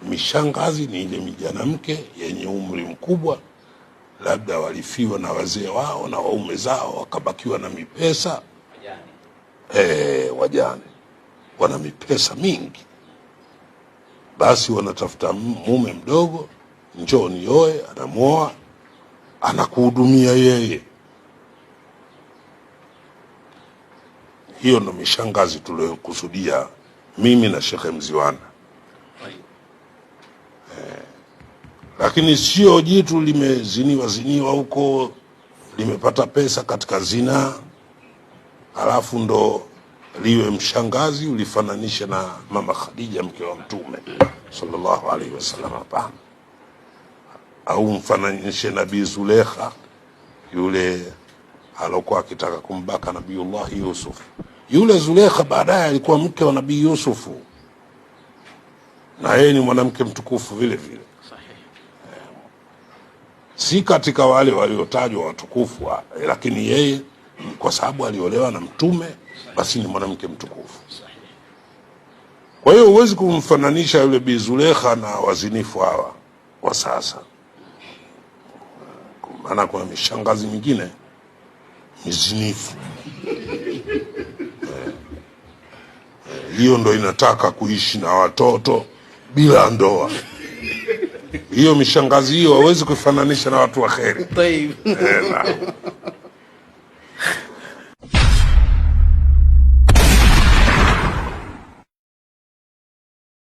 Mishangazi ni ile mwanamke yenye umri mkubwa, labda walifiwa na wazee wao na waume zao, wakabakiwa na mipesa. Wajane wana mipesa mingi, basi wanatafuta mume mdogo, njoo nioe, anamuoa, anakuhudumia yeye. Hiyo ndo mishangazi tuliyokusudia mimi na Sheikh Mziwanda. Lakini sio jitu limeziniwa huko, limepata pesa katika zina, alafu ndo liwe mshangazi ulifananisha na Mama Khadija mke wa Mtume sallallahu alaihi wasallam. Hapana. Au mfananishe Nabii Zulekha yule alokuwa akitaka kumbaka Nabiiullah Yusuf. Yule Zulekha baadaye alikuwa mke wa Nabii Yusufu, na yeye ni mwanamke mtukufu vile vile. Si katika wale waliotajwa watukufu, lakini yeye kwa sababu aliolewa na Mtume, basi ni mwanamke mtukufu. Kwa hiyo huwezi kumfananisha yule Bi Zulekha na wazinifu hawa wa sasa, maana kuna mishangazi mingine mizinifu. Hiyo ndo inataka kuishi na watoto bila ndoa. Hiyo mishangazi hiyo hawezi kufananisha na watu wa kheri.